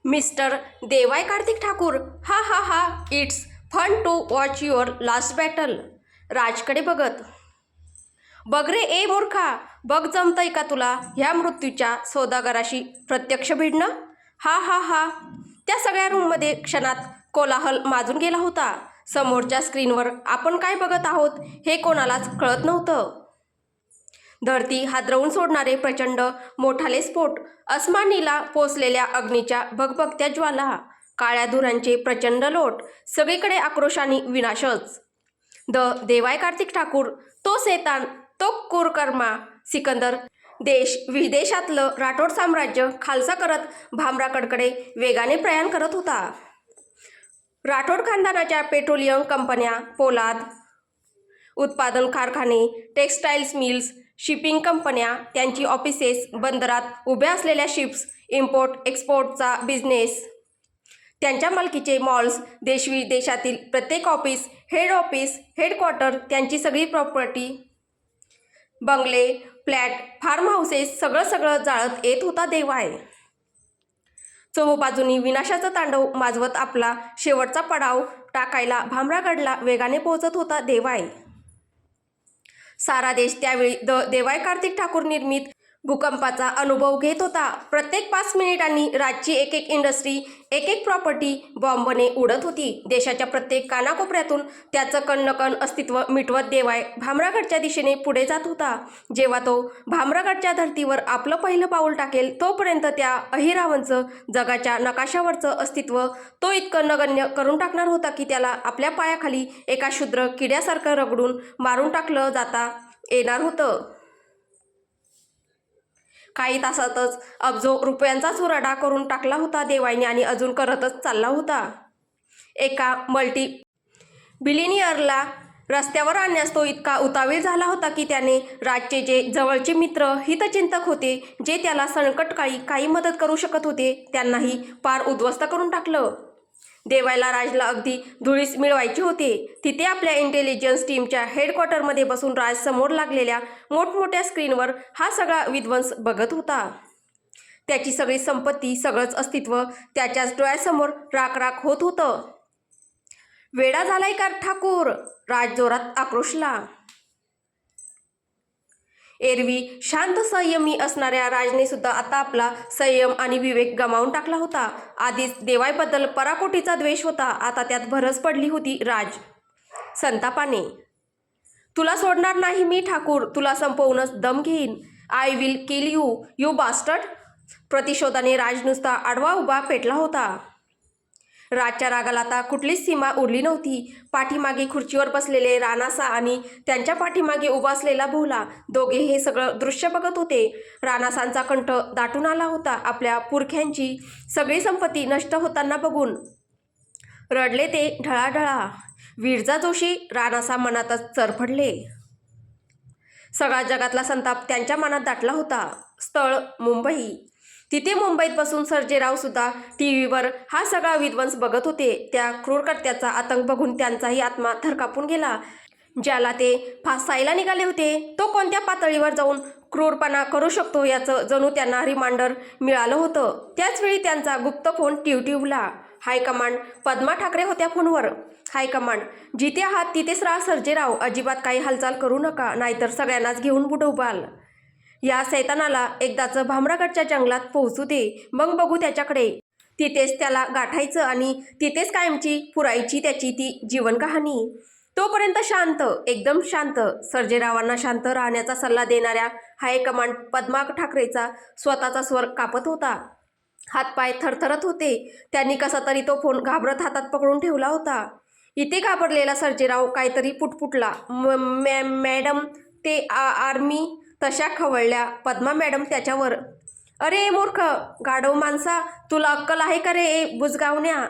Mister देवाय कार्तिक ठाकूर, हा हा हा, it's fun to watch your last battle. राजकडे बघत, बघ रे ए मूर्खा, बघ जमतंय का तुला ह्या मृत्यूच्या सौदागराशी प्रत्यक्ष भिडणं. हा हा हा. त्या सगळ्या रूममध्ये क्षणात कोलाहल माजून गेला होता. समोरच्या स्क्रीनवर आपण काय बघत आहोत हे कोणालाच कळत नव्हतं. धरती हादरवून सोडणारे प्रचंड मोठाले स्फोट, अस्मानीला पोचलेल्या अग्नीच्या भगभगत्या ज्वाला, काळ्या धुरांचे प्रचंड लोट, सगळीकडे आक्रोश आणि विनाशच. द देवाय कार्तिक ठाकूर, तो सैतान, तो कुरकर्मा सिकंदर देश विदेशातलं राठोड साम्राज्य खालसा करत भामराकडकडे वेगाने प्रयाण करत होता. राठोड खानदानाच्या पेट्रोलियम कंपन्या, पोलाद उत्पादन कारखाने, टेक्स्टाईल्स मिल्स, शिपिंग कंपन्या, त्यांची ऑफिसेस, बंदरात उभ्या असलेल्या शिप्स, इम्पोर्ट एक्सपोर्टचा बिझनेस, त्यांच्या मालकीचे मॉल्स, देशविदेशातील प्रत्येक ऑफिस, हेड ऑफिस, हेडक्वार्टर, त्यांची सगळी प्रॉपर्टी, बंगले, फ्लॅट, फार्म हाऊसेस, सगळं जाळत येत होता देवाय. चोहोबाजूंनी विनाशाचं तांडव माजवत आपला शेवटचा पडाव टाकायला भामरागडला वेगाने पोहोचत होता देवाय. सारा देश त्यावेळी द देवाय कार्तिक ठाकूर निर्मित भूकंपाचा अनुभव घेत होता. प्रत्येक 5 मिनिटांनी राज्याची एक इंडस्ट्री, एक प्रॉपर्टी बॉम्बने उडत होती. देशाच्या प्रत्येक कानाकोपऱ्यातून त्याचं कण अस्तित्व मिटवत देवाय भामरागडच्या दिशेने पुढे जात होता. जेव्हा तो भामरागडच्या धर्तीवर आपलं पहिलं पाऊल टाकेल, तोपर्यंत त्या अहिरावणचं जगाच्या नकाशावरचं अस्तित्व तो इतकं नगण्य करून टाकणार होता की त्याला आपल्या पायाखाली एका क्षुद्र किड्यासारखं रगडून मारून टाकलं जाता येणार होतं. काही तासातच अब्जो रुपयांचा चुराडा करून टाकला होता देवाईने आणि अजून करतच चालला होता. एका मल्टी बिलिनियरला रस्त्यावर आणण्यास तो इतका उतावीळ झाला होता की त्याने राजचे जे जवळचे मित्र, हितचिंतक होते, जे त्याला संकटकाळी काही मदत करू शकत होते, त्यांनाही पार उद्ध्वस्त करून टाकलं. देवायला राजला अगदी धुळीस मिळवायची होते. तिथे आपल्या इंटेलिजन्स टीमच्या हेडक्वार्टरमध्ये बसून राज समोर लागलेल्या मोठमोठ्या स्क्रीनवर हा सगळा विध्वंस बघत होता. त्याची सगळी संपत्ती, सगळंच अस्तित्व त्याच्याच डोळ्यासमोर राख होत होतं. वेडा झालाय का ठाकूर, राज जोरात आक्रोशला. एरवी शांत संयमी असणाऱ्या राजने सुद्धा आता आपला संयम आणि विवेक गमावून टाकला होता. आधीच देवायबद्दल पराकोटीचा द्वेष होता, आता त्यात भरच पडली होती. राज संतापाने, तुला सोडणार नाही मी ठाकूर, तुला संपवूनच दम घेईन. I will kill you, you bastard. प्रतिशोधाने राज नुसता आडवा उभा पेटला होता. राजच्या रागाला आता कुठलीच सीमा उरली नव्हती. पाठीमागे खुर्चीवर बसलेले रानासा आणि त्यांच्या पाठीमागे उभा असलेला भोला, दोघे हे सगळं दृश्य बघत होते. रानासांचा कंठ दाटून आला होता. आपल्या पुरख्यांची सगळी संपत्ती नष्ट होताना बघून रडले ते ढळाढळा. विरजा जोशी रानासा मनातच चरफडले. सगळा जगातला संताप त्यांच्या मनात दाटला होता. स्थळ मुंबई. तिथे मुंबईत बसून सर्जेराव सुद्धा टीव्हीवर हा सगळा विध्वंस बघत होते. त्या क्रूरकृत्याचा आतंक बघून त्यांचाही आत्मा थरकापून गेला. ज्याला ते फासायला निघाले होते, तो कोणत्या पातळीवर जाऊन क्रूरपणा करू शकतो याचं जणू त्यांना रिमाइंडर मिळालं होतं. त्याचवेळी त्यांचा गुप्त फोन टिवटिवला. हायकमांड. पद्मा ठाकरे होत्या फोनवर. हायकमांड, जिथे आहात तिथेच राहा सर्जेराव, अजिबात काही हालचाल करू नका, नाहीतर सगळ्यांनाच घेऊन बुडवाल. या सैतानाला एकदाचं भामरागडच्या जंगलात पोहोचू दे, मग बघू त्याच्याकडे. तिथेच त्याला गाठायचं आणि तिथेच कायमची पुरायची त्याची ती जीवनकहाणी. तोपर्यंत शांत, एकदम शांत. सर्जेरावांना शांत राहण्याचा सल्ला देणाऱ्या हायकमांड पद्मा ठाकरेचा स्वतःचा स्वर कापत होता. हातपाय थरथरत होते. त्यांनी कसा तरी तो फोन घाबरत हातात पकडून ठेवला होता. इथे घाबरलेला सर्जेराव काहीतरी पुटपुटला. मॅडम, ते आर्मी. तशा खवळल्या पद्मा मॅडम त्याच्यावर. अरे मूर्ख, गाढव माणसा, तुला अक्कल आहे का रे बुजगावण्या?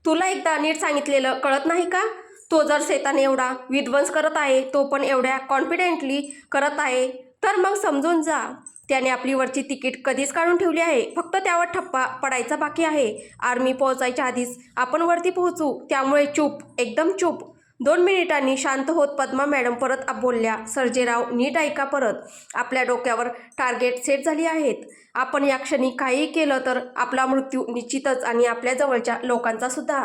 तुला एकदा नीट सांगितलेलं कळत नाही का? तो जर सैतान एवढा विध्वंस करत आहे, तो पण एवढ्या कॉन्फिडेंटली करत आहे, तर मग समजून जा, त्याने आपली वरची तिकीट कधीच काढून ठेवली आहे. फक्त त्यावर ठप्पा पडायचा बाकी आहे. आर्मी पोहोचायच्या आधीच आपण वरती पोहोचू, त्यामुळे चूप, एकदम चूप. 2 मिनिटांनी शांत होत पद्मा मॅडम परत बोलल्या, सर्जेराव नीट ऐका परत. आपल्या डोक्यावर टार्गेट सेट झाली आहेत. आपण या क्षणी काहीही केलं तर आपला मृत्यू निश्चितच आणि आपल्या जवळच्या लोकांचा सुद्धा.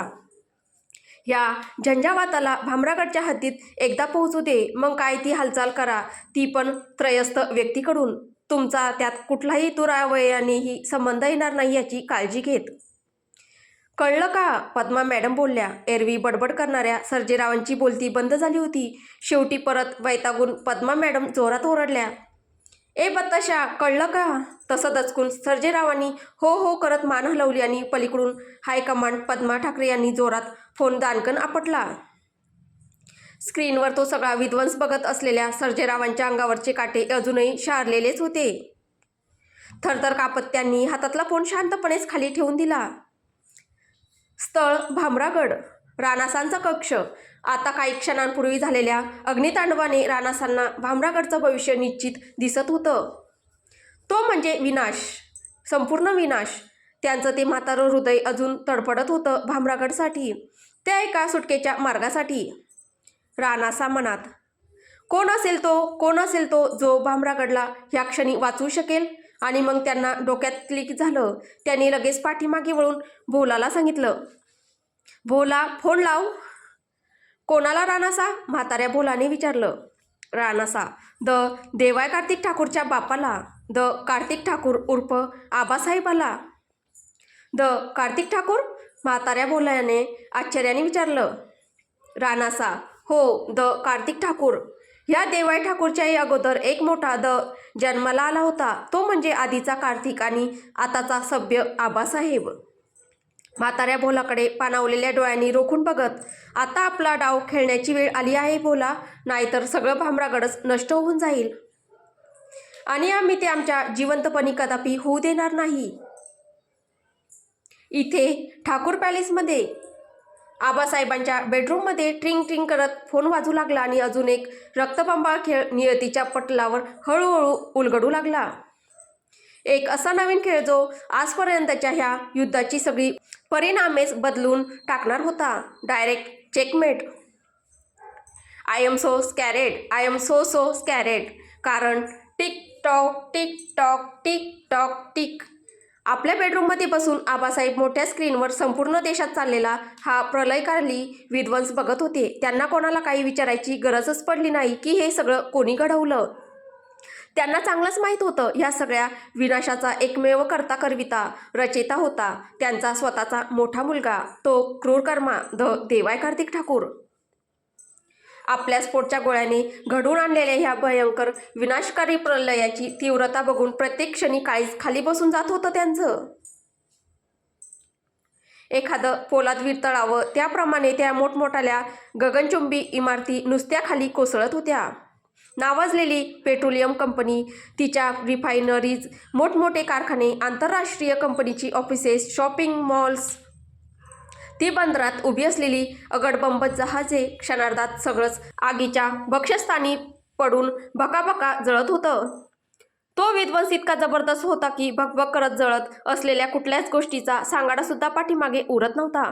या झंझावाताला भामरागडच्या हद्दीत एकदा पोहोचू दे, मग काय ती हालचाल करा, ती पण त्रयस्थ व्यक्तीकडून. तुमचा त्यात कुठलाही दुरावयानेही संबंध येणार नाही याची काळजी घेत. कळलं का? पद्मा मॅडम बोलल्या. एरवी बडबड करणाऱ्या सर्जेरावांची बोलती बंद झाली होती. शेवटी परत वैतागून पद्मा मॅडम जोरात ओरडल्या, ए बत्ताशा, कळलं का? तसं दचकून सर्जेरावांनी हो हो करत मान हलवली आणि पलीकडून हायकमांड पद्मा ठाकरे यांनी जोरात फोन दानकन आपटला. स्क्रीनवर तो सगळा विध्वंस बघत असलेल्या सर्जेरावांच्या अंगावरचे काटे अजूनही शारलेलेच होते. थरथर कापत त्यांनी हातातला फोन शांतपणेच खाली ठेवून दिला. स्थळ भामरागड. राणासांचा कक्ष. आता काही क्षणांपूर्वी झालेल्या अग्नितांडवाने राणासांना भामरागडचं भविष्य निश्चित दिसत होतं. तो म्हणजे विनाश, संपूर्ण विनाश. त्यांचं ते म्हातारं हृदय अजून तडफडत होतं भामरागडसाठी, त्या एका सुटकेच्या मार्गासाठी. राणासा मनात, कोण असेल तो जो भामरागडला ह्या क्षणी वाचवू शकेल. आणि मग त्यांना डोक्यात क्लिक झालं. त्यांनी लगेच पाठीमागे वळून भोलाला सांगितलं, भोला, फोन लाव. कोणाला राणासा? म्हाताऱ्या भोलाने विचारलं. राणासा, देवाय कार्तिक ठाकूरच्या बापाला, कार्तिक ठाकूर उर्फ आबासाहेबाला. कार्तिक ठाकूर? म्हाताऱ्या भोलाने आश्चर्याने विचारलं. राणासा, हो, कार्तिक ठाकूर. ह्या देवाय ठाकूरच्याही अगोदर एक मोठा जन्माला आला होता. तो म्हणजे आधीचा कार्तिक आणि आताचा सभ्य आबासाहेब. म्हाताऱ्या भोलाकडे पाणावलेल्या डोळ्यांनी रोखून बघत, आता आपला डाव खेळण्याची वेळ आली आहे भोला, नाहीतर सगळं भामरागडच नष्ट होऊन जाईल. आणि आम्ही ते आमच्या जिवंतपणी कदापि होऊ देणार नाही. इथे ठाकूर पॅलेसमध्ये. आबासाहेबांच्या बेडरूममध्ये ट्रिंग ट्रिंग करत फोन वाजू लागला आणि अजून एक रक्तबंबाळ खेळ नियतीच्या पटलावर हळूहळू उलगडू लागला. एक असा नवीन खेळ जो आजपर्यंतच्या ह्या युद्धाची सगळी परिणामेच बदलून टाकणार होता. Direct checkmate. I am so scared. कारण tick tock tick tock tick tock tick. आपल्या बेडरूममध्ये बसून आबासाहेब मोठ्या स्क्रीनवर संपूर्ण देशात चाललेला हा प्रलयकारी विध्वंस बघत होते. त्यांना कोणाला काही विचारायची गरजच पडली नाही की हे सगळं कोणी घडवलं. त्यांना चांगलंच माहीत होतं, ह्या सगळ्या विनाशाचा एकमेव करता करविता रचेता होता त्यांचा स्वतःचा मोठा मुलगा, तो क्रूरकर्मा देवाय कार्तिक ठाकूर. आपल्या स्फोटच्या गोळ्याने घडवून आणलेल्या ह्या भयंकर विनाशकारी प्रलयाची तीव्रता बघून प्रत्येक क्षणी काळीज खाली बसून जात होतं त्यांचं. एखादं पोलाद विरतळावं त्याप्रमाणे त्या मोठमोठ्या गगनचुंबी इमारती नुसत्या खाली कोसळत होत्या. नावाजलेली पेट्रोलियम कंपनी, तिच्या रिफायनरीज, मोठमोठे कारखाने, आंतरराष्ट्रीय कंपनीची ऑफिसेस, शॉपिंग मॉल्स, ती बंदरात उभी असलेली अगडबंब जहाजे, क्षणार्धात सगळंच आगीच्या भक्ष्यस्थानी पडून भकाभका जळत होतं. तो विध्वंस इतका जबरदस्त होता की भगभग करत जळत असलेल्या कुठल्याच गोष्टीचा सांगाडासुद्धा पाठीमागे उरत नव्हता.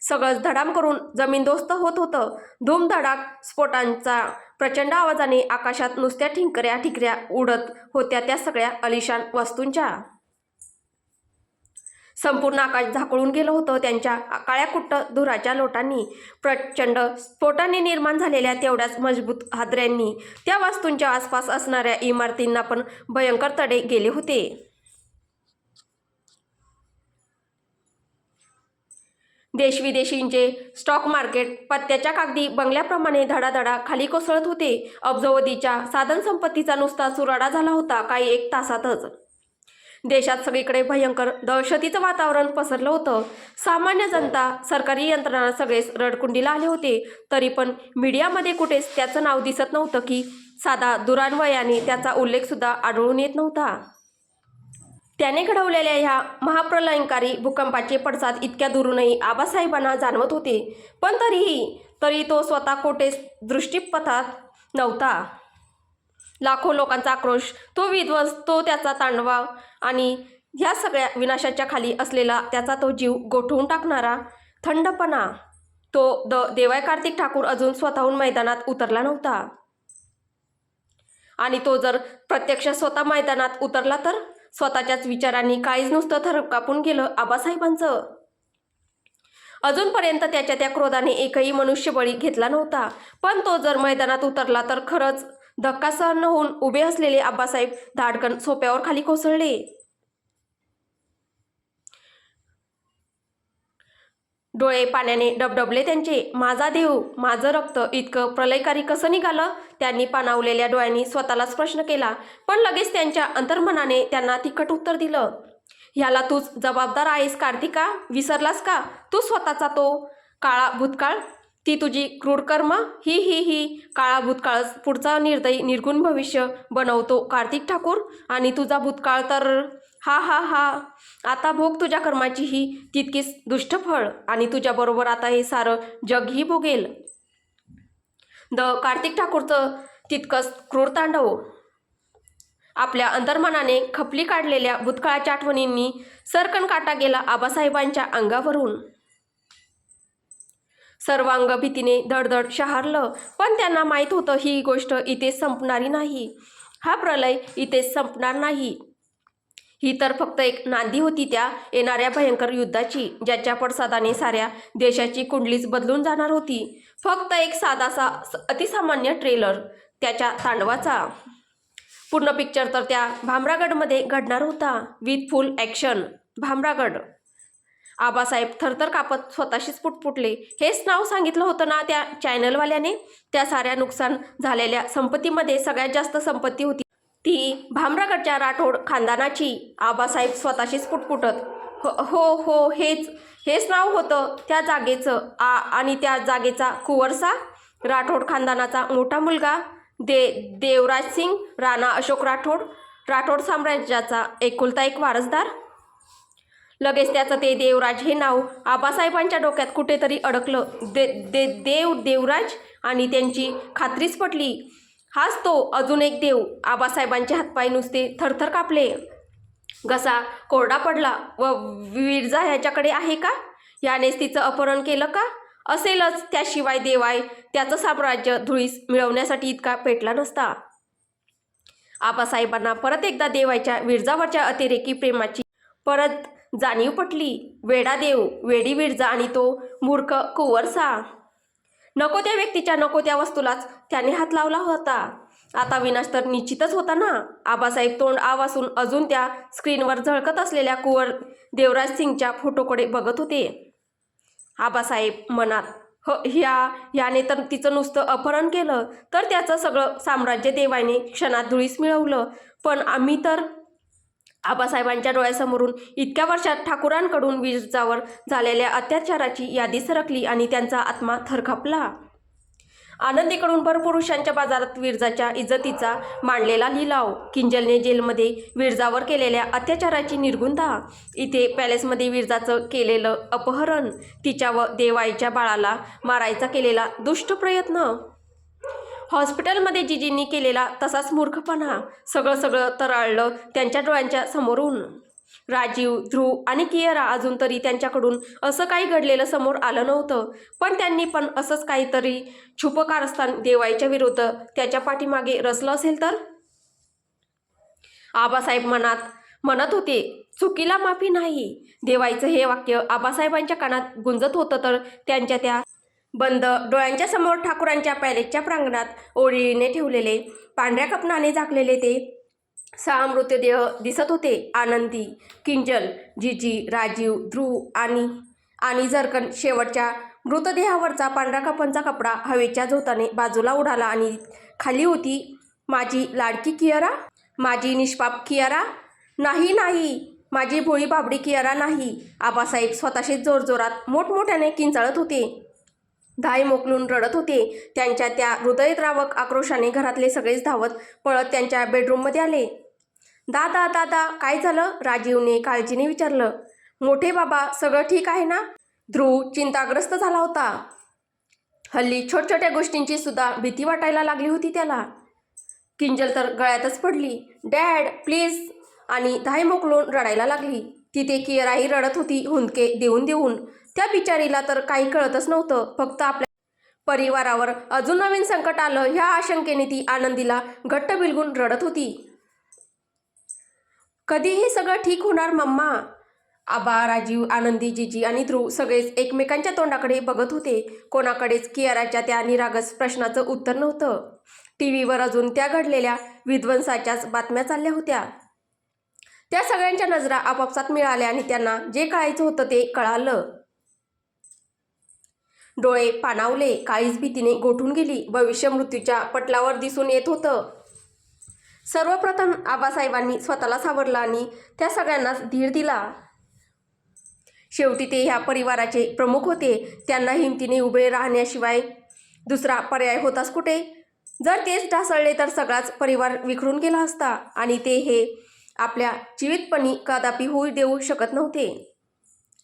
सगळंच धडाम करून जमीनदोस्त होत होतं. धूमधडाक स्फोटांचा प्रचंड आवाजाने आकाशात नुसत्या ठिकऱ्या उडत होत्या त्या सगळ्या अलिशान वस्तूंच्या. संपूर्ण आकाश झाकळून गेलं होतं त्यांच्या काळ्याकुट्ट धुराच्या लोटांनी. प्रचंड स्फोटाने निर्माण झालेल्या तेवढ्याच मजबूत हादऱ्यांनी त्या वस्तूंच्या आसपास असणाऱ्या इमारतींना पण भयंकर तडे गेले होते. देशविदेशींचे स्टॉक मार्केट पत्त्याच्या कागदी बंगल्याप्रमाणे धडाधडा खाली कोसळत होते. अब्जावधीच्या साधनसंपत्तीचा नुसता चुराडा झाला होता काही एक तासातच. देशात सगळीकडे भयंकर दहशतीचं वातावरण पसरलं होतं. सामान्य जनता, सरकारी यंत्रणा सगळेच रडकुंडीला आले होते. तरी पण मीडियामध्ये कुठेच त्याचं नाव दिसत नव्हतं की साधा दुरान्वयाने त्याचा उल्लेखसुद्धा आढळून येत नव्हता. त्याने घडवलेल्या ह्या महाप्रलयंकारी भूकंपाचे पडसाद इतक्या दुरूनही आबासाहेबांना जाणवत होते. पण तरी तो स्वतः कोठेच दृष्टीपथात नव्हता. लाखो लोकांचा आक्रोश, तो विध्वंस, तो त्याचा तांडवा आणि ह्या सगळ्या विनाशाच्या खाली असलेला त्याचा तो जीव गोठवून टाकणारा थंडपणा. तो देवाय कार्तिक ठाकूर अजून स्वतःहून मैदानात उतरला नव्हता. आणि तो जर प्रत्यक्ष स्वतः मैदानात उतरला तर स्वतःच्याच विचारांनी काळीच नुसतं थर कापून गेलं आबासाहेबांचं. अजूनपर्यंत त्याच्या त्या क्रोधाने एकही मनुष्यबळी घेतला नव्हता, पण तो जर मैदानात उतरला तर खरंच धक्का सहन न होऊन उभे असलेले आबासाहेब धाडकन सोप्यावर खाली कोसळले. डोळे पाण्याने डबडबले त्यांचे. माझा देव, माझं रक्त इतकं प्रलयकारी कसं निघालं? त्यांनी पाणावलेल्या डोळ्यांनी स्वतःलाच प्रश्न केला, पण लगेच त्यांच्या अंतर्मनाने त्यांना तिखट उत्तर दिलं. ह्याला तूच जबाबदार आहेस कार्तिका. विसरलास का तू स्वतःचा तो काळा भूतकाळ, ती तुझी क्रूर कर्म? ही काळा भूतकाळच पुढचा निर्दयी निर्गुण भविष्य बनवतो कार्तिक ठाकूर. आणि तुझा भूतकाळ तर हा आता भोग तुझ्या कर्माची ही तितकीच दुष्ट फळ. आणि तुझ्याबरोबर आता हे सारं जगही भोगेल. कार्तिक ठाकूरचं तितकंच क्रूर तांडव. आपल्या अंतर्मनाने खपली काढलेल्या भूतकाळाच्या आठवणींनी सरकन काटा गेला आबासाहेबांच्या अंगावरून. सर्वांग भीतीने धडधड शहारलं, पण त्यांना माहीत होतं ही गोष्ट इथेच संपणारी नाही. हा प्रलय इथेच संपणार नाही. ही तर फक्त एक नांदी होती त्या येणाऱ्या भयंकर युद्धाची, ज्याच्या पडसादाने साऱ्या देशाची कुंडलीच बदलून जाणार होती. फक्त एक साधासा अतिसामान्य ट्रेलर त्याच्या तांडवाचा. पूर्ण पिक्चर तर त्या भामरागडमध्ये घडणार होता, with full action. Bhamragad. Abasaheb थरथर कापत स्वतःशीच पुटपुटले. हेच नाव सांगितलं होतं ना त्या चॅनलवाल्याने? त्या साऱ्या नुकसान झालेल्या संपत्तीमध्ये सगळ्यात जास्त संपत्ती होती ती भामरागडच्या राठोड खानदानाची. आबासाहेब स्वतःशीच पुटपुटत. हो हेच नाव होतं त्या जागेचं. आणि त्या जागेचा कुंवरसा, राठोड खानदानाचा मोठा मुलगा देवराज सिंग राणा अशोक राठोड, राठोड साम्राज्याचा एकुलता एक वारसदार. लगेच त्याचं ते देवराज हे नाव आबासाहेबांच्या डोक्यात कुठेतरी अडकलं. देवराज. आणि त्यांची खात्रीच पटली. हाच तो अजून एक देव. आबासाहेबांचे हातपाय नुसते थरथर कापले. घसा कोरडा पडला. व विरजा ह्याच्याकडे आहे का? यानेच तिचं अपहरण केलं का? असेलच. त्याशिवाय देवाय त्याचं साम्राज्य धुळीस मिळवण्यासाठी इतका पेटला नसता. आबासाहेबांना परत एकदा देवाच्या विरजावरच्या अतिरेकी प्रेमाची परत जाणीव पटली. वेडा देव, वेडी विरजा आणि तो मूर्ख कुंवरसा. नको त्या व्यक्तीच्या नको त्या वस्तूलाच त्याने हात लावला होता. आता विनाश तर निश्चितच होता ना. आबासाहेब तोंड आवासून अजून त्या स्क्रीनवर झळकत असलेल्या कुंवर देवराज सिंगच्या फोटोकडे बघत होते. आबासाहेब मनात, ह्याने तर तिचं नुसतं अपहरण केलं तर त्याचं सगळं साम्राज्य देवाने क्षणात धुळीस मिळवलं. पण आम्ही तर. आबासाहेबांच्या डोळ्यासमोरून इतक्या वर्षात ठाकूरांकडून विरजावर झालेल्या अत्याचाराची यादी सरकली आणि त्यांचा आत्मा थरकापला. आनंदीकडून भरपुरुषांच्या बाजारात विरजाच्या इज्जतीचा मांडलेला लिलाव, किंजलने जेलमध्ये विरजावर केलेल्या अत्याचाराची निर्गुंदा, इथे पॅलेसमध्ये विरजाचं केलेलं अपहरण, तिच्या व देवाईच्या बाळाला मारायचा केलेला दुष्ट प्रयत्न, हॉस्पिटलमध्ये जिजींनी केलेला तसाच मूर्खपणा, सगळं तराळलं त्यांच्या डोळ्यांच्या समोरून. राजीव, ध्रुव आणि कियरा अजून तरी त्यांच्याकडून असं काही घडलेलं समोर आलं नव्हतं, पण त्यांनी पण असंच काहीतरी छुप कारस्थान देवाईच्या विरुद्ध त्याच्या पाठीमागे रचलं असेल तर. आबासाहेब मनात म्हणत होते, चुकीला माफी नाही. देवाईचं हे वाक्य आबासाहेबांच्या कानात गुंजत होतं तर त्यांच्या त्या बंद डोळ्यांच्या समोर ठाकूरांच्या पॅलेसच्या प्रांगणात ओळीने ठेवलेले पांढऱ्या कपनाने झाकलेले ते 6 मृतदेह दिसत होते. आनंदी, किंजल, जिजी, राजीव, ध्रुव आणि झरकन. शेवटच्या मृतदेहावरचा पांढरा कपनचा कपडा हवेच्या झोताने बाजूला उडाला आणि खाली होती माझी लाडकी कियरा, माझी निष्पाप कियरा. नाही, माझी भोळी बाबडी कियरा नाही. आबासाहेब स्वतःशीच जोरजोरात मोठमोठ्याने किंचाळत होते, धाय मोकलून रडत होते. त्यांच्या त्या हृदयद्रावक आक्रोशाने घरातले सगळेच धावत पळत त्यांच्या बेडरूममध्ये आले. दादा काय झालं? राजीवने काळजीने विचारलं. मोठे बाबा, सगळं ठीक आहे ना? ध्रुव चिंताग्रस्त झाला होता. हल्ली छोट्या गोष्टींची सुद्धा भीती वाटायला लागली होती त्याला. किंजल तर गळ्यातच पडली. डॅड प्लीज, आणि धाय मोकलून रडायला लागली. तिथे कियराही रडत होती हुंदके देऊन. त्या बिचारीला तर काही कळतच नव्हतं. फक्त आपल्या परिवारावर अजून नवीन संकट आलं ह्या आशंकेने ती आनंदीला घट्ट बिलगून रडत होती. कधी हे सगळं ठीक होणार मम्मा? आबा, राजीव, आनंदी, जीजी आणि ध्रुव सगळेच एकमेकांच्या तोंडाकडे बघत होते. कोणाकडेच कियाराच्या त्या निरागस प्रश्नाचं उत्तर नव्हतं. टीव्हीवर अजून त्या घडलेल्या विध्वंसाच्याच बातम्या चालल्या होत्या. त्या सगळ्यांच्या नजरा आपापसात मिळाल्या आणि त्यांना जे कळायचं होतं ते कळालं. डोळे पाणावले, काळीच भीतीने गोठून गेली. भविष्य मृत्यूच्या पटलावर दिसून येत होतं. सर्वप्रथम आबासाहेबांनी स्वतःला सावरलं आणि त्या सगळ्यांनाच धीर दिला. शेवटी ते ह्या परिवाराचे प्रमुख होते. त्यांना हिमतीने उभे राहण्याशिवाय दुसरा पर्याय होताच कुठे? जर तेच ढासळले तर सगळाच परिवार विखरून गेला असता आणि ते हे आपल्या जीवितपणी कदापि होऊ देऊ शकत नव्हते.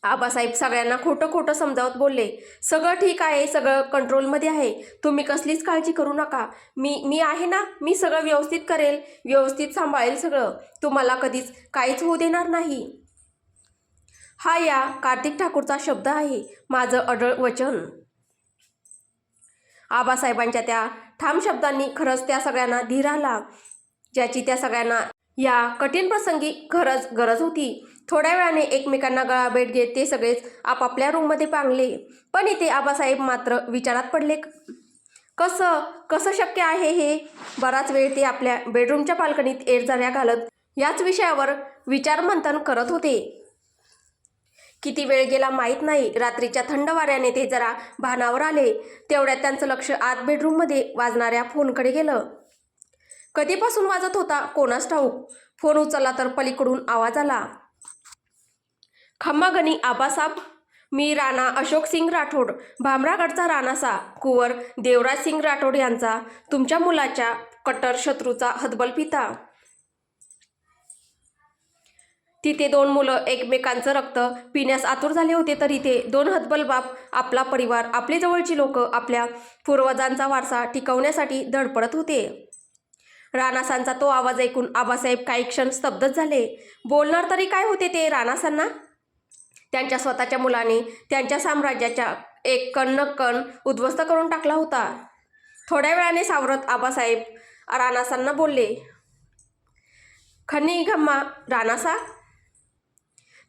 आबासाहेब सगळ्यांना खोटं खोटं समजावत बोलले, सगळं ठीक आहे, सगळं कंट्रोलमध्ये आहे, तुम्ही कसलीच काळजी करू नका, मी आहे ना, मी सगळं व्यवस्थित करेल, व्यवस्थित सांभाळेल सगळं, तुम्हाला कधीच काहीच होऊ देणार नाही. हा या कार्तिक ठाकूरचा शब्द आहे, माझं अढळ वचन. आबासाहेबांच्या त्या ठाम शब्दांनी खरंच त्या सगळ्यांना धीर आला, ज्याची त्या सगळ्यांना या कठीण प्रसंगी खरंच गरज होती. थोड्या वेळाने एकमेकांना गळाभेट घेत ते सगळेच आपापल्या रूममध्ये पांगले. पण इथे आबासाहेब मात्र विचारात पडले. कसं शक्य आहे हे? बराच वेळ ते आपल्या बेडरूमच्या बाल्कनीत एरझाऱ्या घालत याच विषयावर विचारमंथन करत होते. किती वेळ गेला माहीत नाही. रात्रीच्या थंड वाऱ्याने ते जरा भानावर आले. तेवढ्यात त्यांचं लक्ष आत बेडरूममध्ये वाजणाऱ्या फोनकडे गेलं. कधीपासून वाजत होता कोणास ठाऊक. फोन उचलला तर पलीकडून आवाज आला, खम्मागणी आबासाब, मी राणा अशोक सिंग राठोड, भामरागडचा राणासा, कुंवर देवराज सिंग राठोड यांचा, तुमच्या मुलाच्या कट्टर शत्रूचा हतबल पिता. तिथे दोन मुलं एकमेकांचं रक्त पिण्यास आतुर झाले होते, तर इथे दोन हतबल बाप आपला परिवार, आपली जवळची लोक, आपल्या पूर्वजांचा वारसा टिकवण्यासाठी धडपडत होते. राणासांचा तो आवाज ऐकून आबासाहेब काही क्षण स्तब्धच झाले. बोलणार तरी काय होते ते राणासांना? त्यांच्या स्वतःच्या मुलाने त्यांच्या साम्राज्याच्या एक कण न कण उद्ध्वस्त करून टाकला होता. थोड्या वेळाने सावरत आबासाहेब राणासांना बोलले, खन्नी घम्मा राणासा,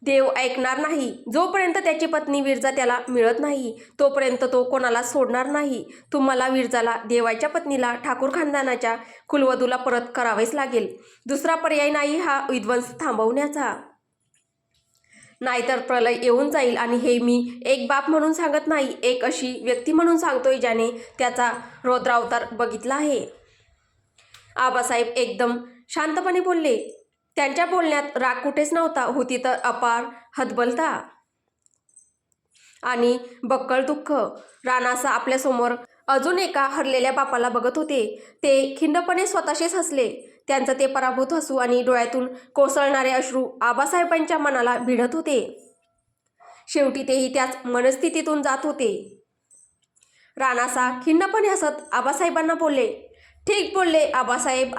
देव ऐकणार नाही. जोपर्यंत त्याची पत्नी विरजा त्याला मिळत नाही तोपर्यंत तो कोणाला सोडणार नाही. तुम्हाला विरजाला, देवाच्या पत्नीला, ठाकूर खानदानाच्या कुलवधूला परत करावेच लागेल. दुसरा पर्याय नाही हा विध्वंस थांबवण्याचा. नाहीतर प्रलय येऊन जाईल. आणि हे मी एक बाप म्हणून सांगत नाही, एक अशी व्यक्ती म्हणून सांगतोय ज्याने त्याचा रौद्रावतार बघितला आहे. आबासाहेब एकदम शांतपणे बोलले. त्यांच्या बोलण्यात राग कुठेच नव्हता, होती तर अपार हतबलता आणि बक्कळ दुःख. राणासा आपल्यासमोर अजून एका हरलेल्या बापाला बघत होते. ते खिन्नपणे स्वतःशीच हसले. त्यांचं ते पराभूत हसू आणि डोळ्यातून कोसळणारे अश्रू आबासाहेबांच्या मनाला भिडत होते. शेवटी तेही त्याच मनस्थितीतून जात होते. राणासा खिन्नपणे हसत आबासाहेबांना बोलले, ठीक बोलले आबासाहेब,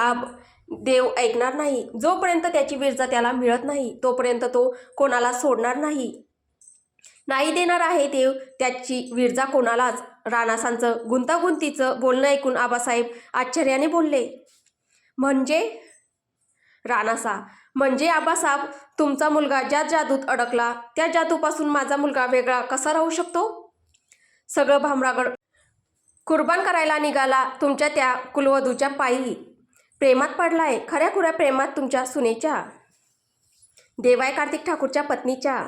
देव ऐकणार नाही. जोपर्यंत त्याची विरजा त्याला मिळत नाही तोपर्यंत तो कोणाला सोडणार नाही. नाही देणार आहे देव त्याची विरजा कोणालाच. राणासांचं गुंतागुंतीचं बोलणं ऐकून आबासाहेब आश्चर्याने बोलले, म्हणजे? राणासा, म्हणजे आबासाहेब, तुमचा मुलगा ज्या जादूत अडकला त्या जादूपासून माझा मुलगा वेगळा कसा राहू शकतो? सगळं भामरागड कुर्बान करायला निघाला तुमच्या त्या कुलवधूच्या पायी. प्रेमात पडलाय, खऱ्याखुऱ्या प्रेमात तुमच्या सुनेच्या, देवाय कार्तिक ठाकूरच्या पत्नीच्या.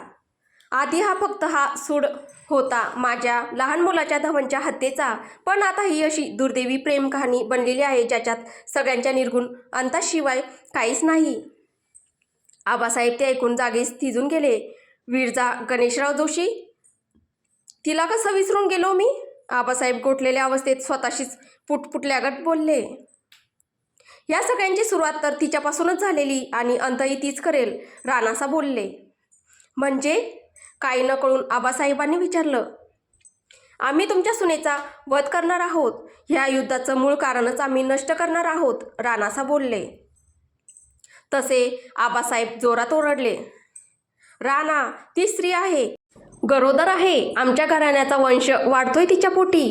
आधी हा फक्त हा सूड होता माझ्या लहान मुलाच्या धवनच्या हत्येचा, पण आता ही अशी दुर्दैवी प्रेम कहाणी बनलेली आहे ज्याच्यात सगळ्यांच्या निर्गुण अंताशिवाय काहीच नाही. आबासाहेब ते ऐकून जागीच थिजून गेले. विरजा गणेशराव जोशी, तिला कसं विसरून गेलो मी? आबासाहेब गोठलेल्या अवस्थेत स्वतःशीच पुटपुटल्यागत बोलले. या सगळ्यांची सुरुवात तर तिच्यापासूनच झालेली आणि अंतही तीच करेल. राणासा बोलले. म्हणजे? काही न कळून आबासाहेबांनी विचारलं. आम्ही तुमच्या सुनेचा वध करणार आहोत. ह्या युद्धाचं मूळ कारणच आम्ही नष्ट करणार आहोत, राणासा बोलले. तसे आबासाहेब जोरात ओरडले, राणा, ती स्त्री आहे, गरोदर आहे, आमच्या घराण्याचा वंश वाढतोय तिच्या पोटी.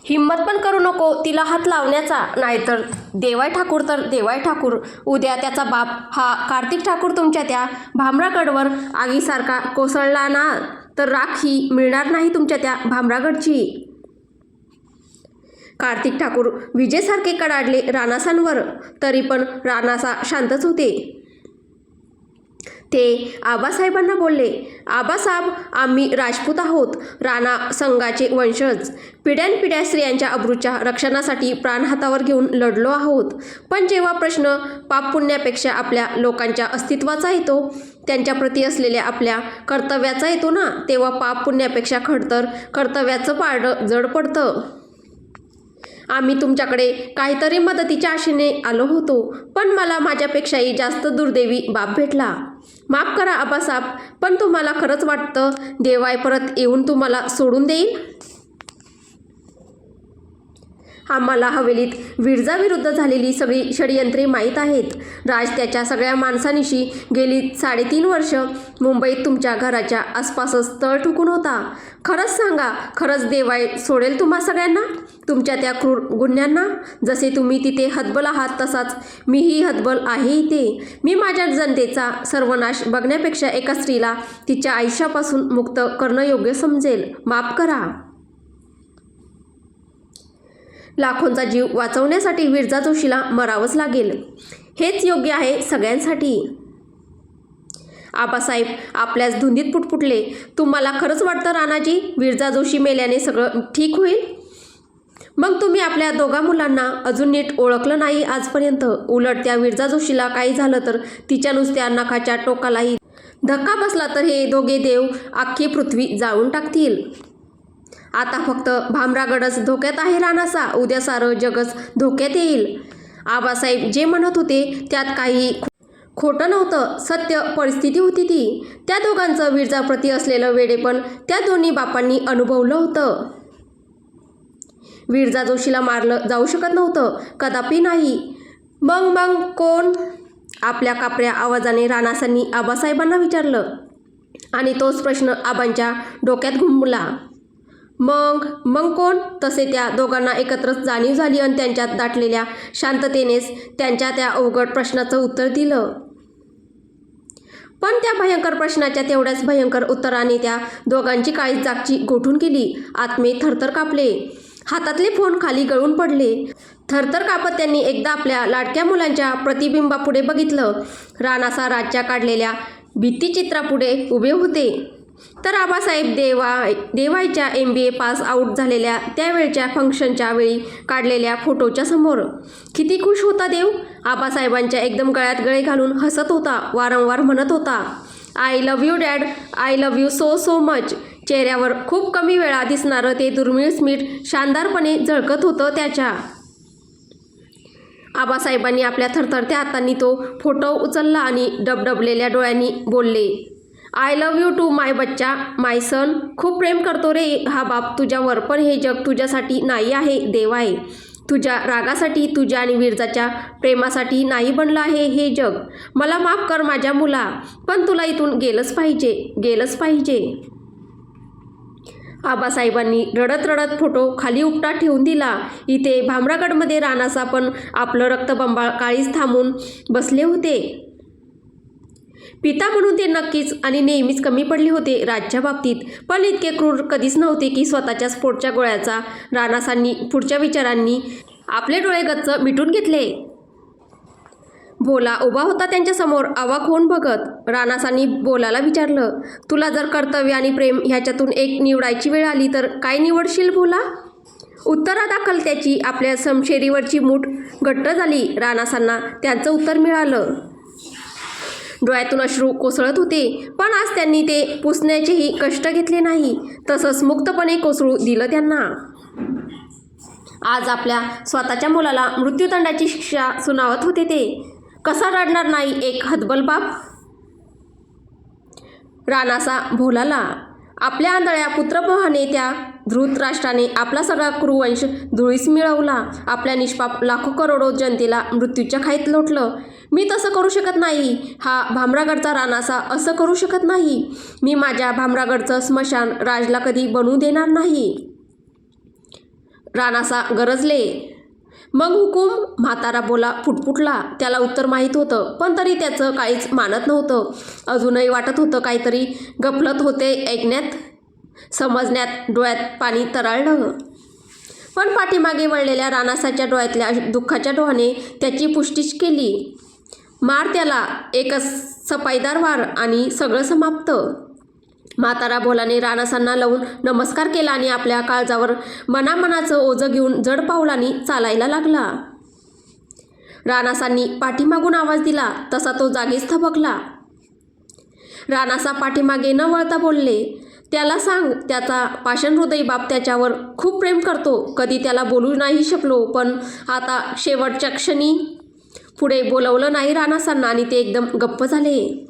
हिम्मत पण करू नको तिला हात लावण्याचा, नाहीतर देवाय ठाकूर तर देवाय ठाकूर. उद्या त्याचा बाप हा कार्तिक ठाकूर तुमच्या त्या भामरागडवर आगीसारखा कोसळला ना, तर राख ही मिळणार नाही तुमच्या त्या भामरागडची. कार्तिक ठाकूर विजेसारखे कडाडले राणासांवर, तरी पण राणासा शांतच होते. ते आबासाहेबांना बोलले, आबासाहेब, आम्ही राजपूत आहोत, राणा संघाचे वंशज. पिढ्यानपिढ्या स्त्रियांच्या अब्रूच्या रक्षणासाठी प्राण हातावर घेऊन लढलो आहोत. पण जेव्हा प्रश्न पापपुण्यापेक्षा आपल्या लोकांच्या अस्तित्वाचा येतो, त्यांच्याप्रती असलेल्या आपल्या कर्तव्याचा येतो ना, तेव्हा पापपुण्यापेक्षा खडतर कर्तव्याचं पारडं जड पडतं. आम्ही तुमच्याकडे काहीतरी मदतीच्या आशेने आलो होतो, पण मला माझ्यापेक्षाही जास्त दुर्दैवी बाप भेटला. माफ करा आबासाहेब, पण तुम्हाला खरंच वाटतं देवाय परत येऊन तुम्हाला सोडून देईल? आम्हाला हवेलीत विरजाविरुद्ध झालेली सगळी षडयंत्रे माहीत आहेत. राज त्याच्या सगळ्या माणसांनीशी गेली 3.5 वर्ष मुंबईत तुमच्या घराच्या आसपासच तळ ठोकून होता. खरंच सांगा, खरंच देवाय सोडेल तुम्हा सगळ्यांना, तुमच्या त्या क्रूर गुन्ह्यांना? जसे तुम्ही तिथे हतबल आहात, तसाच मीही हतबल आहे इथे. मी माझ्या जनतेचा सर्वनाश बघण्यापेक्षा एका स्त्रीला तिच्या आयुष्यापासून मुक्त करणं योग्य समजेल. माफ करा. लाखोंचा जीव वाचवण्यासाठी विरजा जोशीला मरावंच लागेल. हेच योग्य आहे सगळ्यांसाठी. आबासाहेब आपल्याच धुंदीत पुटपुटले, तुम्हाला खरंच वाटतं राणाजी, विरजा जोशी मेल्याने सगळं ठीक होईल? मग तुम्ही आपल्या दोघा मुलांना अजून नीट ओळखलं नाही आजपर्यंत. उलट त्या विरजा जोशीला काही झालं तर तिच्या नुसत्या नखाच्या टोकालाही धक्का बसला तर हे दोघे देव अख्खी पृथ्वी जाळून टाकतील. आता फक्त भामरागडच धोक्यात आहे राणासा, उद्या सारं जगच धोक्यात येईल. आबासाहेब जे म्हणत होते त्यात काही खोटं नव्हतं, सत्य परिस्थिती होती ती. त्या दोघांचं विरजाप्रती असलेलं वेडेपण त्या दोन्ही बापांनी अनुभवलं होतं. विरजा जोशीला मारलं जाऊ शकत नव्हतं, कदापि नाही. मग कोण? आपल्या कापऱ्या आवाजाने राणासांनी आबासाहेबांना विचारलं, आणि तोच प्रश्न आबांच्या डोक्यात घुमला. मग कोण? तसे त्या दोघांना एकत्रच जाणीव झाली आणि त्यांच्यात दाटलेल्या शांततेनेच त्यांच्या त्या अवघड प्रश्नाचं उत्तर दिलं. पण त्या भयंकर प्रश्नाच्या तेवढ्याच भयंकर उत्तराने त्या दोघांची काळी जागची गोठून गेली. आत्मे थरथर कापले, हातातले फोन खाली गळून पडले. थरथर कापत त्यांनी एकदा आपल्या लाडक्या मुलांच्या प्रतिबिंबापुढे बघितलं. राणासा राजच्या काढलेल्या भित्तिचित्रापुढे उभे होते, तर आबासाहेब देवायच्या MBA पास आऊट झालेल्या त्यावेळच्या फंक्शनच्या वेळी काढलेल्या फोटोच्या समोर. किती खुश होता देव! आबासाहेबांच्या एकदम गळ्यात गळे घालून हसत होता, वारंवार म्हणत होता, I love you dad, I love you so much. चेहऱ्यावर खूप कमी वेळा दिसणारं ते दुर्मिळ स्मित शानदारपणे झळकत होतं त्याच्या. आबासाहेबांनी आपल्या थरथरत्या हातांनी तो फोटो उचलला आणि डबडबलेल्या डोळ्यांनी बोलले, आय लव्ह यू टू माय बच्चा, माय सन. खूप प्रेम करतो रे हा बाप तुझ्यावर, पण हे जग तुझ्यासाठी नाही आहे देवाय. तुझ्या रागासाठी, तुझ्या आणि विरजाच्या प्रेमासाठी नाही बनलं आहे हे जग. मला माफ कर माझ्या मुला, पण तुला इथून गेलंच पाहिजे. आबासाहेबांनी रडत रडत फोटो खाली उपटा ठेवून दिला. इथे भामरागडमध्ये राणासा पण आपलं रक्तबंबाळ काळीच थांबून बसले होते. पिता म्हणून ते नक्कीच आणि नेहमीच कमी पडले होते राजच्या बाबतीत, पण इतके क्रूर कधीच नव्हते की स्वतःच्या स्फोटच्या गोळ्याचा. राणासांनी पुढच्या विचारांनी आपले डोळे गच्च मिटून घेतले. भोला उभा होता त्यांच्यासमोर अवाक होऊन बघत. राणासांनी भोलाला विचारलं, तुला जर कर्तव्य आणि प्रेम ह्याच्यातून एक निवडायची वेळ आली तर काय निवडशील भोला? उत्तरादाखल त्याची आपल्या समशेरीवरची मूठ घट्ट झाली. राणासांना त्यांचं उत्तर मिळालं. डोळ्यातून अश्रू कोसळत होते, पण आज त्यांनी ते पुसण्याचेही कष्ट घेतले नाही. तसंच मुक्तपणे कोसळू दिलं त्यांना. आज आपल्या स्वतःच्या मुलाला मृत्यूदंडाची शिक्षा सुनावत होते ते. कसा रडणार नाही एक हतबल बाप? राणासा भोलाला आपल्या आंधळ्या पुत्रप्रवाहाने त्या धृतराष्ट्राने आपला सगळा कुरुवंश धुळीस मिळवला. आपल्या निष्पाप लाखो करोडो जनतेला मृत्यूच्या खाईत लोटलं. मी तसं करू शकत नाही. हा भामरागडचा रानासा असं करू शकत नाही. मी माझ्या भामरागडचं स्मशान राजला कधी बनवू देणार नाही. रानासा गरजले. मग हुकूम? म्हातारा बोला फुटफुटला. त्याला उत्तर माहीत होतं, पण तरी त्याचं काहीच मानत नव्हतं. अजूनही वाटत होतं काहीतरी गफलत होते ऐकण्यात, समजण्यात. डोळ्यात पाणी तरळलं. पण पाठीमागे वळलेल्या रानासाच्या डोळ्यातल्या दुःखाच्या डोहाने त्याची पुष्टीच केली. मार त्याला, एकच सफाईदार वार आणि सगळं समाप्त. म्हातारा भोलाने रानासांना लावून नमस्कार केला आणि आपल्या काळजावर मनामनाचं ओझं घेऊन जड पावलांनी चालायला लागला. रानासांनी पाठीमागून आवाज दिला तसा तो जागीच थबकला. रानासा पाठीमागे न वळता बोलले, त्याला सांग, त्याचा पाषाण हृदयी बाप त्याच्यावर खूप प्रेम करतो. कधी त्याला बोलू नाही शकलो, पण आता शेवटच्या क्षणी. पुढे बोलवलं नाही रानासांना आणि ते एकदम गप्प झाले.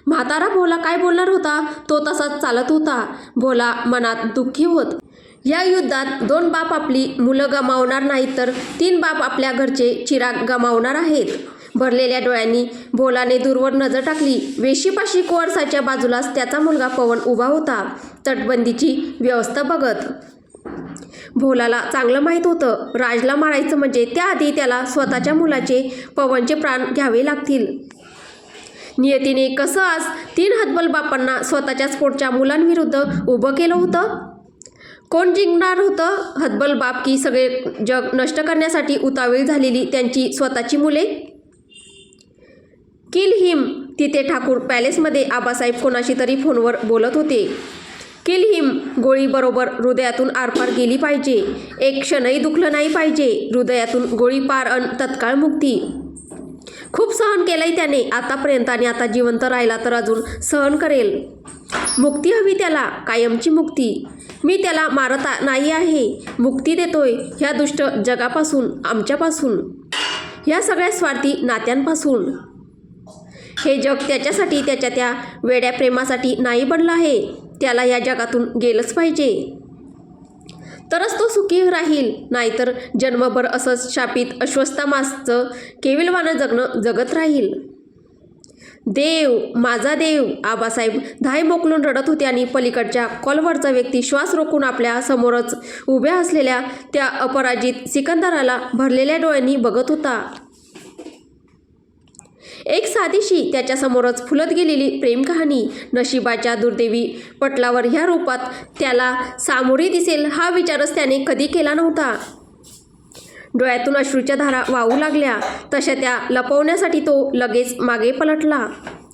म्हातारा भोला काय बोलणार होता तो तसाच चालत होता. भोला मनात दुःखी होत. या युद्धात 2 बाप आपली मुलं गमावणार नाहीत तर 3 बाप आपल्या घरचे चिराग गमावणार आहेत. भरलेल्या डोळ्यांनी भोलाने दूरवर नजर टाकली. वेशीपाशी कोळसाच्या बाजूलाच त्याचा मुलगा पवन उभा होता, तटबंदीची व्यवस्था बघत. भोलाला चांगलं माहीत होतं, राजला मारायचं म्हणजे त्याआधी त्याला स्वतःच्या मुलाचे, पवनचे प्राण घ्यावे लागतील. नियतीने कसं आज 3 हतबल बापांना स्वतःच्याच पोटच्या मुलांविरुद्ध उभं केलं होतं. कोण जिंकणार होतं, हतबल बाप की सगळे जग नष्ट करण्यासाठी उतावीळ झालेली त्यांची स्वतःची मुले? Kill him. तिथे ठाकूर पॅलेसमध्ये आबासाहेब कोणाशी तरी फोनवर बोलत होते. Kill him. गोळी बरोबर हृदयातून आरपार गेली पाहिजे. एक क्षणही दुखलं नाही पाहिजे. हृदयातून गोळी पार अन तत्काळ मुक्ती. खूप सहन केलंय त्याने आतापर्यंत आणि आता जिवंत राहिला तर अजून सहन करेल. मुक्ती हवी त्याला, कायमची मुक्ती. मी त्याला मारत नाही आहे, मुक्ती देतोय ह्या दुष्ट जगापासून, आमच्यापासून, ह्या सगळ्या स्वार्थी नात्यांपासून. हे जग त्याच्यासाठी, त्याच्या त्या वेड्या प्रेमासाठी नाही बनलं आहे. त्याला या जगातून गेलंच पाहिजे, तरच तो सुखी राहील. नाहीतर जन्मभर असंच शापित अश्वत्थामाचं केविलवानं जगत राहील. देव, माझा देव. आबासाहेब धाय मोकलून रडत होते आणि पलीकडच्या कॉलवरचा व्यक्ती श्वास रोखून आपल्या समोरच उभ्या असलेल्या त्या अपराजित सिकंदराला भरलेल्या डोळ्यांनी बघत होता. एक साधीशी त्याच्यासमोरच फुलत गेलेली प्रेम कहाणी. नशिबाच्या दुर्दैवी पटलावर ह्या रूपात त्याला सामोरी दिसेल हा विचारच त्याने कधी केला नव्हता. डोळ्यातून अश्रूच्या धारा वाहू लागल्या. तशा त्या लपवण्यासाठी तो लगेच मागे पलटला.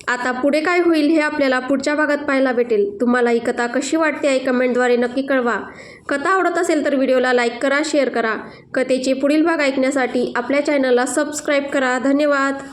आता पुढे काय होईल हे आपल्याला पुढच्या भागात पाहायला भेटेल. तुम्हाला ही कथा कशी वाटते आहे कमेंटद्वारे नक्की कळवा. कथा आवडत असेल तर व्हिडिओला लाईक करा, शेअर करा. कथेचे पुढील भाग ऐकण्यासाठी आपल्या चॅनलला सबस्क्राईब करा. धन्यवाद.